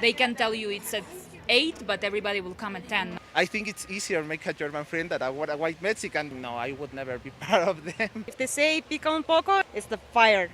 They can tell you it's at 8, but everybody will come at 10. I think it's easier to make a German friend than a white Mexican. No, I would never be part of them. If they say pica un poco, it's the fire.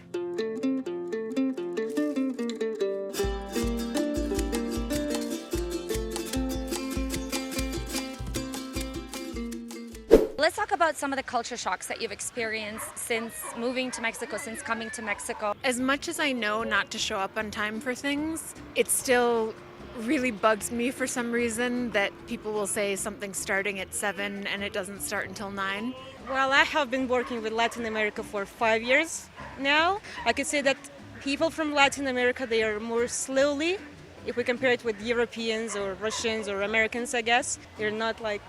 Let's talk about some of the culture shocks that you've experienced since moving to Mexico, since coming to Mexico. As much as I know not to show up on time for things, it still really bugs me for some reason that people will say something's starting at 7 and it doesn't start until 9. Well, I have been working with Latin America for 5 years now. I could say that people from Latin America, they are more slowly. If we compare it with Europeans or Russians or Americans, I guess, they're not like...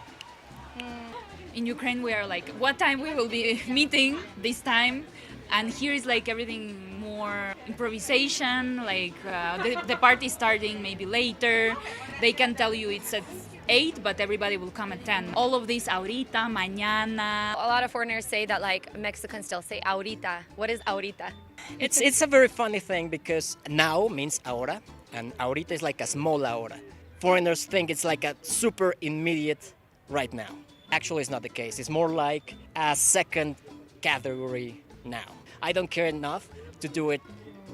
In Ukraine, we are like, what time we will be meeting this time? And here is like everything more improvisation, like the party starting maybe later. They can tell you it's at 8, but everybody will come at 10. All of this, ahorita, mañana. A lot of foreigners say that like Mexicans still say ahorita. What is ahorita? It's a very funny thing because now means ahora, and ahorita is like a small ahora. Foreigners think it's like a super immediate right now. Actually, it's not the case. It's more like a second category now. I don't care enough to do it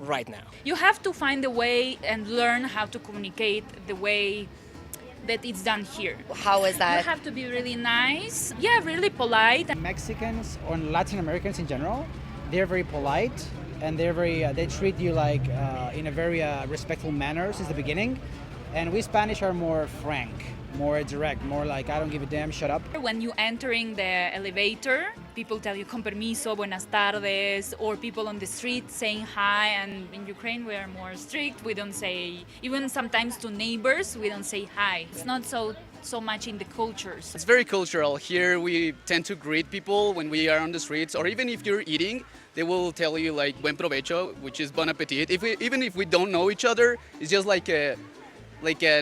right now. You have to find a way and learn how to communicate the way that it's done here. How is that? You have to be really nice, really polite. Mexicans or Latin Americans in general, they're very polite and they treat you like in a very respectful manner since the beginning. And we Spanish are more frank, more direct, more like, I don't give a damn, shut up. When you entering the elevator, people tell you con permiso, buenas tardes, or people on the street saying hi. And in Ukraine, we are more strict. We don't say, even sometimes to neighbors, we don't say hi. It's not so much in the cultures. It's very cultural. Here we tend to greet people when we are on the streets, or even if you're eating, they will tell you like buen provecho, which is bon appetit. Even if we don't know each other, it's just like a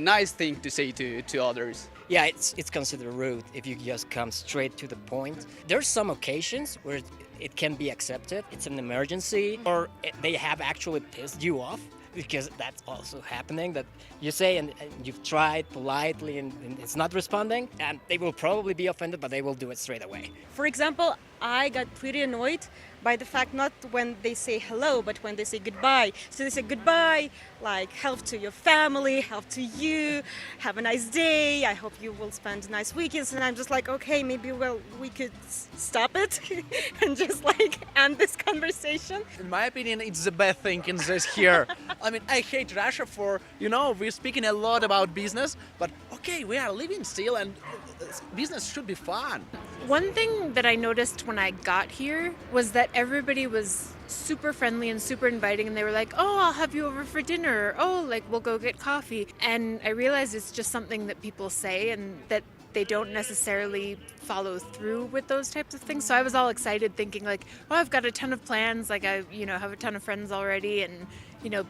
nice thing to say to others. Yeah, it's considered rude if you just come straight to the point. There's some occasions where it can be accepted. It's an emergency, or they have actually pissed you off, because that's also happening, that you say and you've tried politely and it's not responding, and they will probably be offended, but they will do it straight away. For example, I got pretty annoyed by the fact not when they say hello, but when they say goodbye. So they say goodbye, like health to your family, health to you, have a nice day, I hope you will spend nice weekends. And I'm just like, okay, maybe we could stop it and just like end this conversation. In my opinion, it's the best thing in this here. I mean, I hate Russia for, we're speaking a lot about business, but okay, we are living still and business should be fun. One thing that I noticed when I got here was that everybody was super friendly and super inviting, and they were like, oh, I'll have you over for dinner. Oh, like we'll go get coffee. And I realized it's just something that people say and that they don't necessarily follow through with those types of things. So I was all excited thinking like, oh, I've got a ton of plans. Like I, have a ton of friends already, and,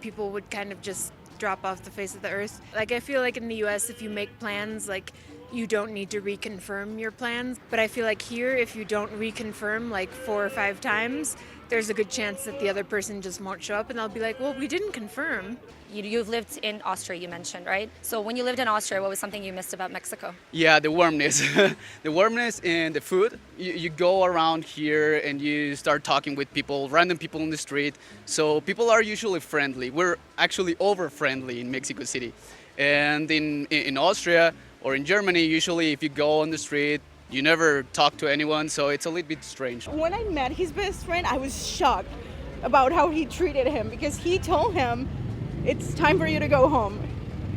people would kind of just drop off the face of the earth. Like I feel like in the US, if you make plans, like you don't need to reconfirm your plans. But I feel like here, if you don't reconfirm like 4 or 5 times, there's a good chance that the other person just won't show up, and they'll be like, well, we didn't confirm. You've lived in Austria, you mentioned, right? So when you lived in Austria, what was something you missed about Mexico? Yeah, the warmness. The warmness and the food. You go around here and you start talking with people, random people on the street. So people are usually friendly. We're actually over-friendly in Mexico City. And in Austria or in Germany, usually if you go on the street, you never talk to anyone, so it's a little bit strange. When I met his best friend, I was shocked about how he treated him, because he told him, it's time for you to go home.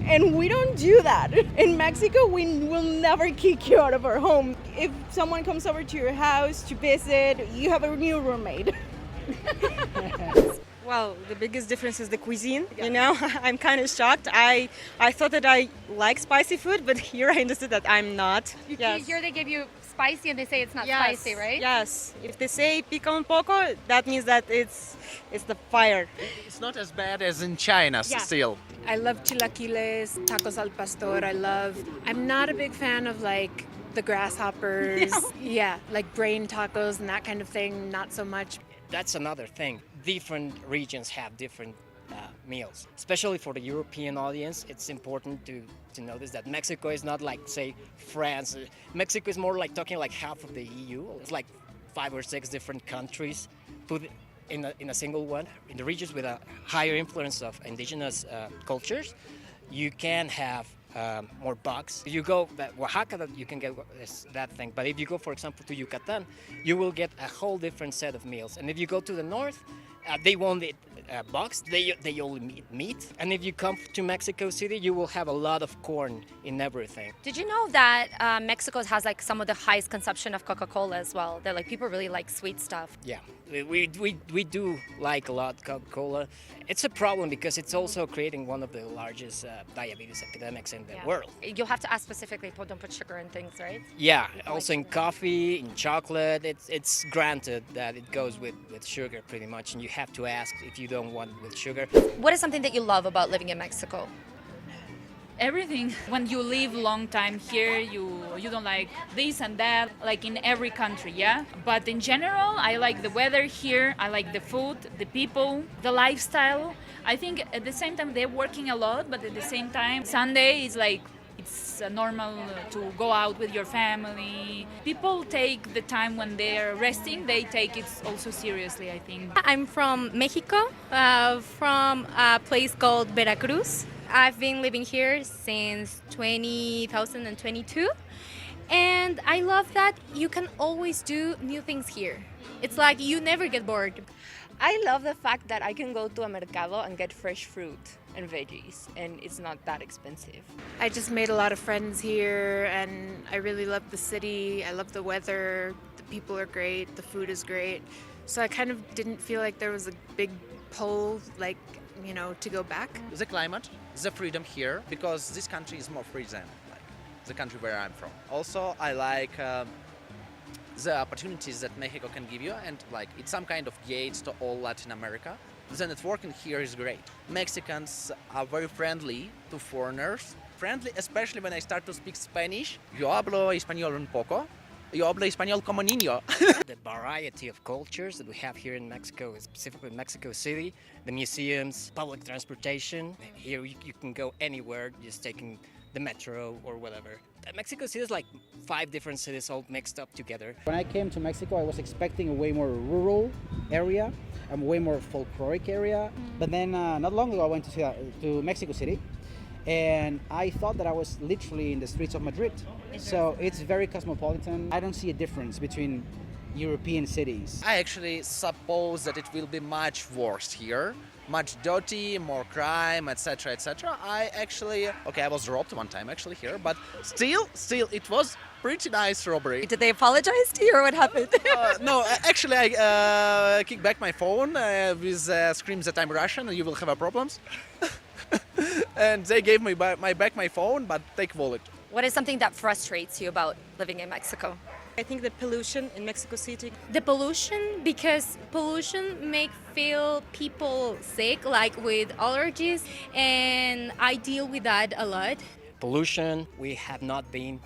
And we don't do that. In Mexico, we will never kick you out of our home. If someone comes over to your house to visit, you have a new roommate. Well, the biggest difference is the cuisine, I'm kind of shocked. I thought that I like spicy food, but here I understood that I'm not. Yes. Here they give you spicy and they say it's not spicy, right? Yes. If they say pica un poco, that means that it's the fire. It's not as bad as in China still. I love chilaquiles, tacos al pastor, I'm not a big fan of like the grasshoppers. Yeah, like brain tacos and that kind of thing, not so much. That's another thing. Different regions have different meals. Especially for the European audience, it's important to notice that Mexico is not like, say, France. Mexico is more like talking like half of the EU. It's like 5 or 6 different countries put in a single one. In the regions with a higher influence of indigenous cultures, you can have more bugs. If you go to Oaxaca, that you can get that thing. But if you go, for example, to Yucatan, you will get a whole different set of meals. And if you go to the north, they won't eat bugs. They only eat meat. And if you come to Mexico City, you will have a lot of corn in everything. Did you know that Mexico has like some of the highest consumption of Coca-Cola as well? That like people really like sweet stuff. Yeah, we do like a lot Coca-Cola. It's a problem because it's also creating one of the largest diabetes epidemics in the world. You'll have to ask specifically, don't put sugar in things, right? Yeah, also in coffee, in chocolate, it's granted that it goes with sugar pretty much, and you have to ask if you don't want it with sugar. What is something that you love about living in Mexico? Everything. When you live long time here, you don't like this and that, like in every country, yeah? But in general, I like the weather here, I like the food, the people, the lifestyle. I think at the same time they're working a lot, but at the same time, Sunday is like, it's normal to go out with your family. People take the time when they're resting, they take it also seriously, I think. I'm from Mexico, from a place called Veracruz. I've been living here since 2022, and I love that you can always do new things here. It's like you never get bored. I love the fact that I can go to a mercado and get fresh fruit and veggies, and it's not that expensive. I just made a lot of friends here, and I really love the city. I love the weather. The people are great. The food is great. So I kind of didn't feel like there was a big pull, like, to go back. The climate, the freedom here, because this country is more free than the country where I'm from. Also, I like the opportunities that Mexico can give you, and it's some kind of gates to all Latin America. The networking here is great. Mexicans are very friendly to foreigners. Friendly, especially when I start to speak Spanish. Yo hablo español un poco. Yo hablo español como niño. The variety of cultures that we have here in Mexico, specifically Mexico City, the museums, public transportation. Here you can go anywhere just taking the metro or whatever. Mexico City is like 5 different cities all mixed up together. When I came to Mexico, I was expecting a way more rural area, a way more folkloric area. But then not long ago, I went to Mexico City, and I thought that I was literally in the streets of Madrid. So it's very cosmopolitan. I don't see a difference between European cities. I actually suppose that it will be much worse here. Much dirty, more crime, etc., etc. I was robbed one time actually here, but still, it was pretty nice robbery. Did they apologize to you, or what happened? No, actually, I kicked back my phone with screams that I'm Russian and you will have a problems. And they gave me back my phone, but take wallet. What is something that frustrates you about living in Mexico? I think the pollution in Mexico City. The pollution, because pollution make feel people sick, like with allergies, and I deal with that a lot. Pollution, we have not been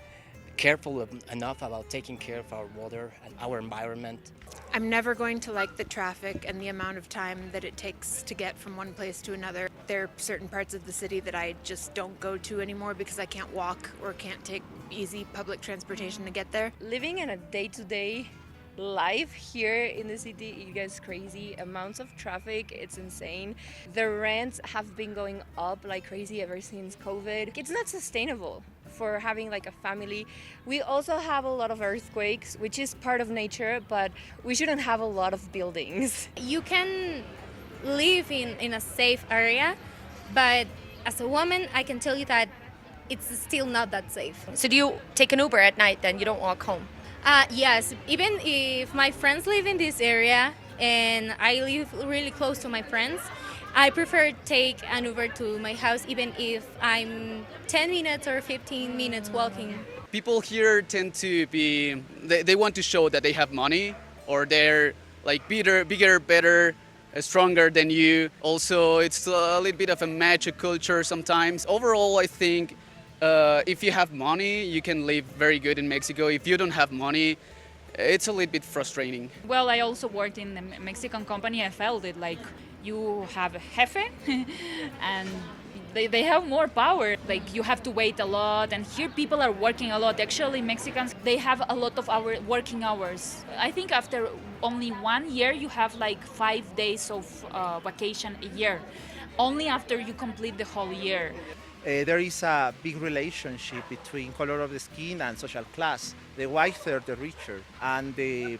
careful enough about taking care of our water and our environment. I'm never going to like the traffic and the amount of time that it takes to get from one place to another. There are certain parts of the city that I just don't go to anymore because I can't walk or can't take easy public transportation to get there. Living in a day-to-day life here in the city, you guys, crazy amounts of traffic, it's insane. The rents have been going up like crazy ever since COVID. It's not sustainable for having like a family. We also have a lot of earthquakes, which is part of nature, but we shouldn't have a lot of buildings. You can live in a safe area, but as a woman, I can tell you that it's still not that safe. So do you take an Uber at night then? You don't walk home? Yes, even if my friends live in this area and I live really close to my friends, I prefer take an Uber to my house even if I'm 10 minutes or 15 minutes walking. People here tend to be, they want to show that they have money, or they're like bigger, better, stronger than you. Also, it's a little bit of a macho culture sometimes. Overall, I think if you have money, you can live very good in Mexico. If you don't have money, It's a little bit frustrating. Well, I also worked in a Mexican company. I felt it like you have a jefe and they have more power. Like you have to wait a lot, and here people are working a lot. Actually, Mexicans, they have a lot of working hours. I think after only 1 year, you have like 5 days of vacation a year. Only after you complete the whole year. There is a big relationship between color of the skin and social class. The whiter, the richer, and the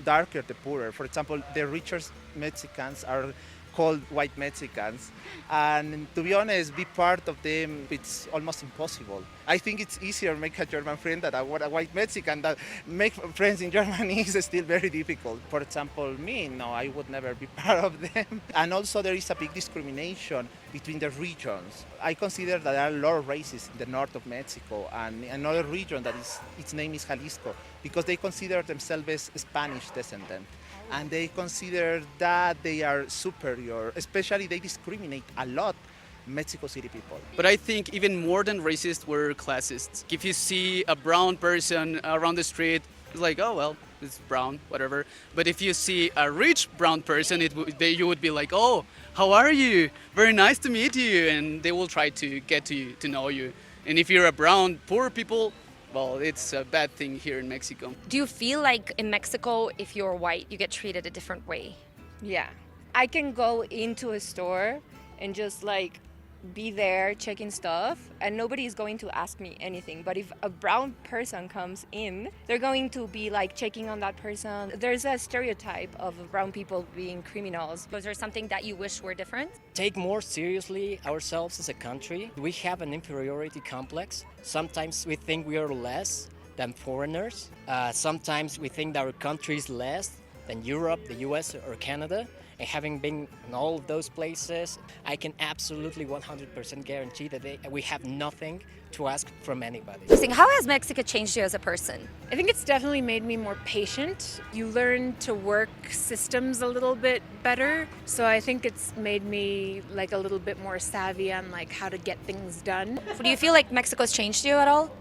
darker, the poorer. For example, the richer Mexicans are called white Mexicans, and to be honest, be part of them, it's almost impossible. I think it's easier to make a German friend than a white Mexican. That make friends in Germany is still very difficult. For example, me, no, I would never be part of them. And also there is a big discrimination between the regions. I consider that there are a lot of races in the north of Mexico and another region that is, its name is Jalisco, because they consider themselves as Spanish descendant. And they consider that they are superior, especially they discriminate a lot Mexico City people. But I think even more than racist, we're classist. If you see a brown person around the street, it's like, oh, well, it's brown, whatever. But if you see a rich brown person, you would be like, oh, how are you? Very nice to meet you. And they will try to get to know you. And if you're a brown, poor people, well, it's a bad thing here in Mexico. Do you feel like in Mexico, if you're white, you get treated a different way? Yeah. I can go into a store and just like be there checking stuff and nobody is going to ask me anything. But if a brown person comes in, they're going to be like checking on that person. There's a stereotype of brown people being criminals. Was there something that you wish were different? Take more seriously ourselves as a country. We have an inferiority complex. Sometimes we think we are less than foreigners. Sometimes we think that our country is less than Europe, the US, or Canada. And having been in all of those places, I can absolutely 100% guarantee that we have nothing to ask from anybody. How has Mexico changed you as a person? I think it's definitely made me more patient. You learn to work systems a little bit better. So I think it's made me like a little bit more savvy on like how to get things done. Do you feel like Mexico's changed you at all?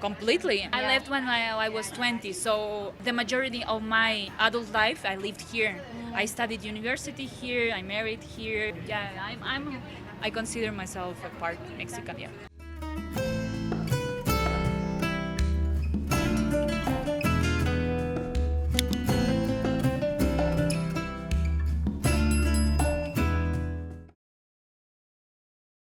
Completely. I left when I was 20, so the majority of my adult life I lived here. I studied university here, I married here. Yeah, I consider myself a part Mexican, yeah.